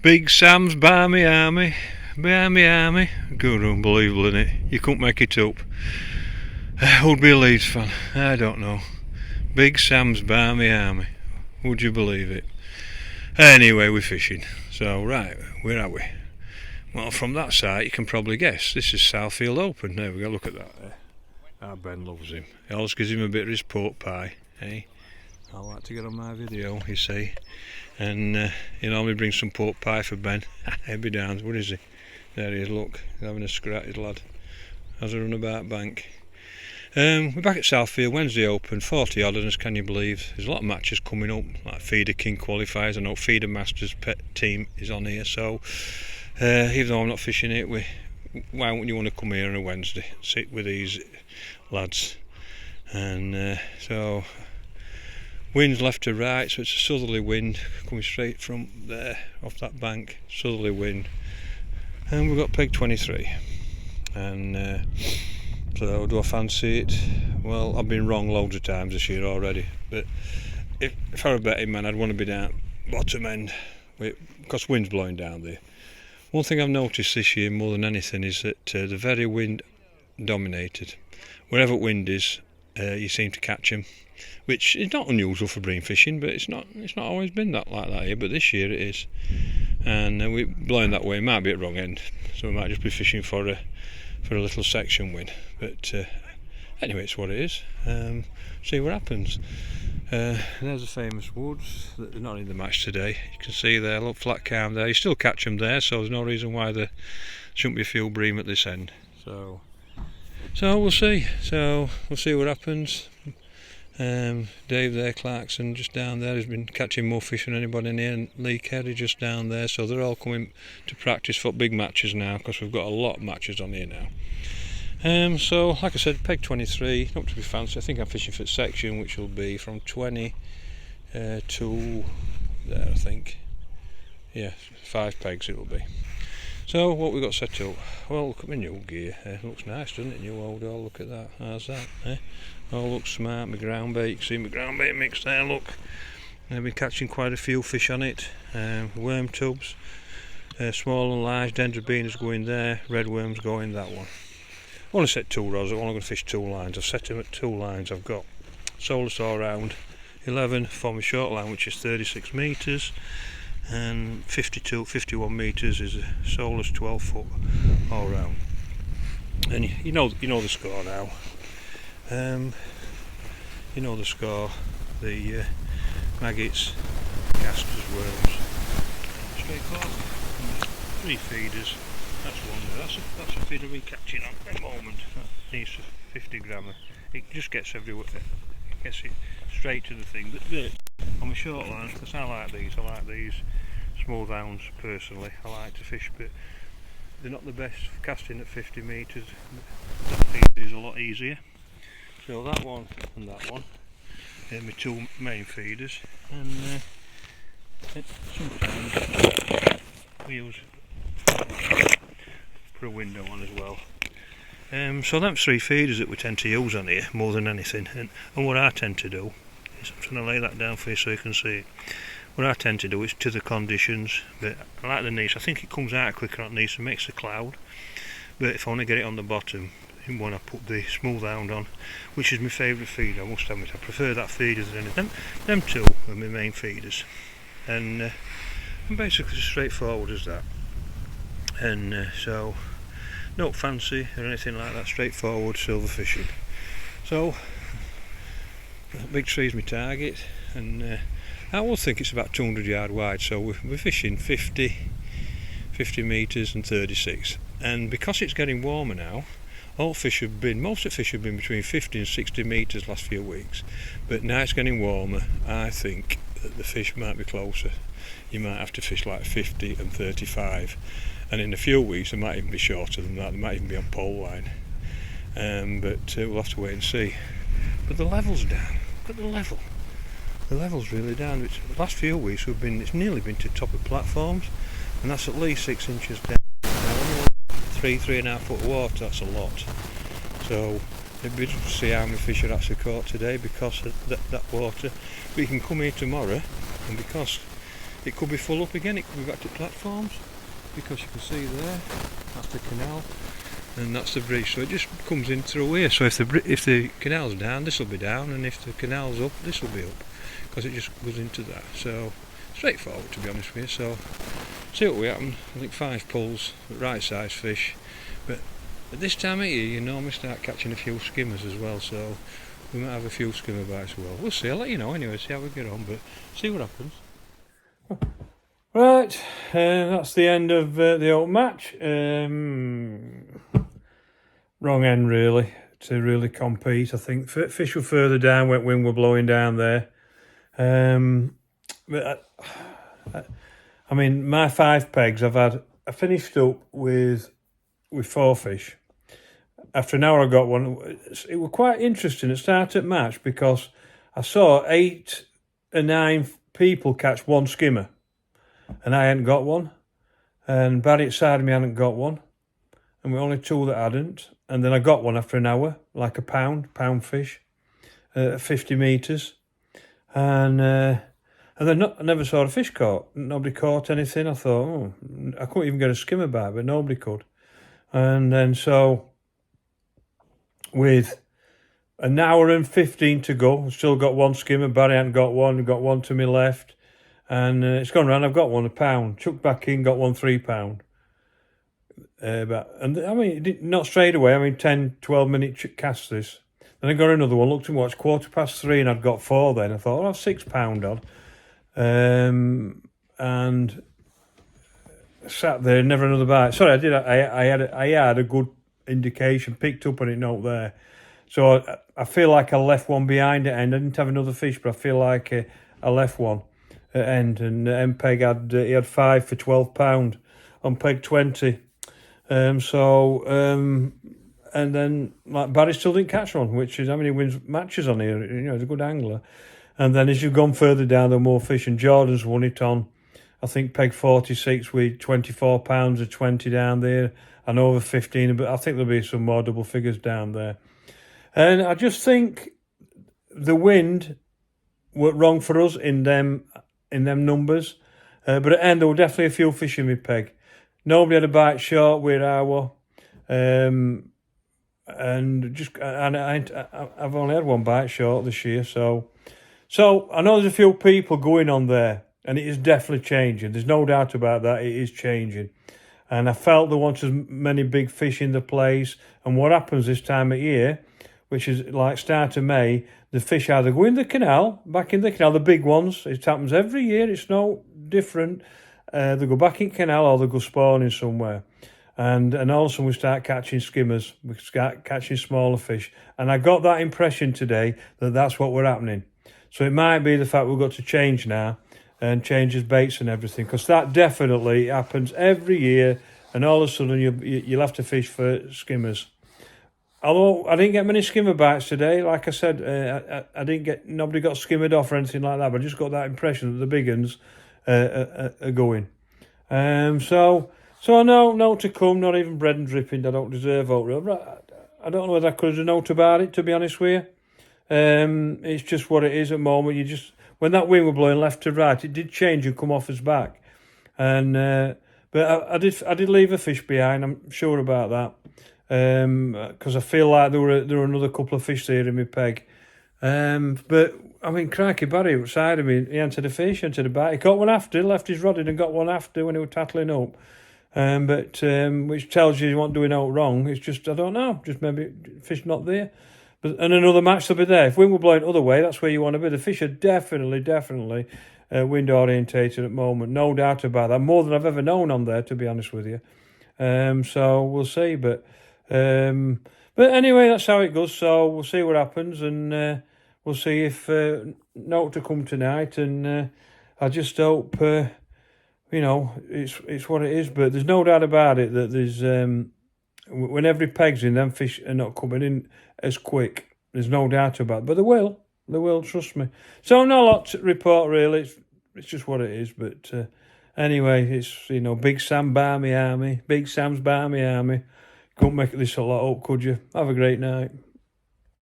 Big Sam's Barmy Army, Barmy Army. Good, unbelievable, isn't it? You couldn't make it up. Who'd be a Leeds fan? I don't know. Big Sam's Barmy Army. Would you believe it? Anyway, we're fishing. So, right, where are we? Well, from that side, you can probably guess. This is Southfield Open. There we go, look at that there. Our Ben loves him. He always gives him a bit of his pork pie, eh? I like to get on my video, you see. And he normally brings some pork pie for Ben. He'll be down. Where is he? There he is, look. He's having a scrap, his lad. Has a runabout bank. We're back at Southfield Wednesday Open, 40 odd, and as can you believe, there's a lot of matches coming up, like Feeder King qualifiers. I know Feeder Masters pet team is on here, so even though I'm not fishing it, why wouldn't you want to come here on a Wednesday, sit with these lads? And so wind's left to right, so it's a southerly wind coming straight from there off that bank, southerly wind, and we've got peg 23. And so do I fancy it? Well, I've been wrong loads of times this year already, but if I were a betting man, I'd want to be down bottom end because wind's blowing down there. One thing I've noticed this year more than anything is that they're very wind dominated. Wherever wind is, you seem to catch them, which is not unusual for bream fishing, but it's not always been like that here. But this year it is, and we're blowing that way. It might be at wrong end, so we might just be fishing for a little section win. But anyway, it's what it is. See what happens. There's the famous woods that are not in the match today. You can see there, look, flat calm there. You still catch them there, so there's no reason why there shouldn't be a few bream at this end. So we'll see. So we'll see what happens. Dave there, Clarkson, just down there, has been catching more fish than anybody in here, and Lee Kerry just down there. So they're all coming to practice for big matches now, because we've got a lot of matches on here now. So like I said, peg 23, not to be fancy. I think I'm fishing for section, which will be from 20 to there, I think. Yeah, 5 pegs it will be. So what we've got set up, well, look at my new gear. Looks nice, doesn't it? New old all, look at that. How's that? Oh, looks smart. My ground bait, you can see my ground bait mix there, look. I've been catching quite a few fish on it. Worm tubs, small and large, dendrobenas going there, red worms going that one. I want to set 2 rods, I'm only going to fish 2 lines. I've set them at 2 lines. I've got Solus all round 11 for my short line, which is 36 metres, and 51 metres is a Solus 12 foot all round. And you know the score now. You know the score. The maggots, casters, worms. Straight forward. 3 feeders. That's one there. That's a feeder we're catching on at the moment. That needs a 50 grammer. It just gets everywhere. It gets it straight to the thing. But on my short lines, because I like these smooth hounds personally. I like to fish, but they're not the best for casting at 50 metres. That feeder is a lot easier. So that one and that one are my 2 main feeders, and sometimes we use put a window on as well. So them 3 feeders that we tend to use on here more than anything, and what I tend to do is, I'm trying to lay that down for you so you can see it. What I tend to do is to the conditions, but I like the niece. I think it comes out quicker on niece and makes a cloud, but if I want to get it on the bottom, when I put the smooth hound on, which is my favourite feeder, I must admit, I prefer that feeder than anything. Them 2 are my main feeders, and basically as straightforward as that. And so no fancy or anything like that, straightforward silver fishing. So big tree is my target, and I would think it's about 200 yard wide, so we're fishing 50 metres and 36, and because it's getting warmer now, most of the fish have been between 50 and 60 metres last few weeks, but now it's getting warmer. I think that the fish might be closer. You might have to fish like 50 and 35, and in a few weeks they might even be shorter than that. They might even be on pole line, but we'll have to wait and see. But the level's down. Look at the level. The level's really down. The last few weeks it's nearly been to the top of platforms, and that's at least 6 inches down. Now, 3.5 foot water, that's a lot. So it'd be interesting to see how many fish are actually caught today because of that water. But you can come here tomorrow, and because it could be full up again, it could be back to platforms, because you can see there, that's the canal, and that's the bridge, so it just comes in through here. So if the canal's down, this will be down, and if the canal's up, this will be up, because it just goes into that. So straightforward, to be honest with you. So see what we happen. I think 5 pulls, right size fish, but at this time of year you normally start catching a few skimmers as well, so we might have a few skimmer bites as well. We'll see, I'll let you know anyway, see how we get on, but see what happens. Right, that's the end of the old match. Wrong end really to really compete. I think fish were further down when wind were blowing down there. But I mean, my 5 pegs, I finished up with 4 fish. After an hour I got one. It was quite interesting at start at match, because I saw 8 or 9 people catch 1 skimmer, and I hadn't got one, and Barry side of me hadn't got one, and we only 2 that hadn't. And then I got one after an hour, like a pound fish, 50 metres, and then I never saw a fish caught. Nobody caught anything. I thought, oh, I couldn't even get a skimmer bite, but nobody could. And then so, with an hour and 15 to go, I've still got 1 skimmer. Barry hadn't got one. I've got 1 to my left, and it's gone round. I've got one, a pound. Chucked back in, got one 3 pound. And I mean, not straight away. I mean, 10, 12 minute cast this. Then I got another one. Looked and watched 3:15, and I'd got 4. Then I thought, oh, £6 odd. And sat there, never another bite. Sorry, I did. I had a good indication, picked up on it, note there. So I feel like I left one behind at end. I didn't have another fish, but I feel like I left one at end. And MPEG had 5 for £12 on peg 20. And then like Barry still didn't catch one, which is, I mean, he wins matches on here. You know, he's a good angler. And then as you've gone further down, there are more fish. And Jordan's won it on, I think, peg 46 with £24 or 20 down there, and over 15. But I think there'll be some more double figures down there. And I just think the wind were wrong for us in them numbers. But at the end, there were definitely a few fish in my peg. Nobody had a bite short where I was. And I've only had 1 bite short this year. So I know there's a few people going on there, and it is definitely changing. There's no doubt about that. It is changing. And I felt there weren't as many big fish in the place. And what happens this time of year, which is like start of May, the fish either go in the canal, back in the canal, the big ones. It happens every year. It's no different. They go back in canal, or they go spawning somewhere. And all of a sudden we start catching skimmers. We start catching smaller fish. And I got that impression today that that's what we're happening. So it might be the fact we've got to change now, and change his baits and everything, because that definitely happens every year, and all of a sudden you'll have to fish for skimmers. Although I didn't get many skimmer bites today, like I said, nobody got skimmered off or anything like that, but I just got that impression that the big uns are going. So I know, no to come, not even bread and dripping, I don't deserve out. I don't know whether I could have note about it, to be honest with you. It's just what it is at the moment. When that wind was blowing left to right, it did change and come off his back. And but I did leave a fish behind, I'm sure about that. Because I feel like there were another couple of fish there in my peg. But I mean, crikey, Barry outside of me, he entered a fish, entered a bite. He caught one after, left his rod in and got one after when he was tattling up. Which tells you weren't doing out wrong. It's just, I don't know, just maybe fish not there. And another match will be there. If wind were blowing the other way, that's where you want to be. The fish are definitely wind orientated at the moment. No doubt about that. More than I've ever known on there, to be honest with you. So we'll see. But anyway, that's how it goes. So we'll see what happens, and we'll see if note to come tonight. And I just hope, it's what it is. But there's no doubt about it that there's when every peg's in, them fish are not coming in as quick. There's no doubt about it. But they will, trust me. So not a lot to report, really. It's just what it is. But anyway, it's, Big Sam Barmy Army. Big Sam's Barmy Army. Couldn't make this a lot up, could you? Have a great night.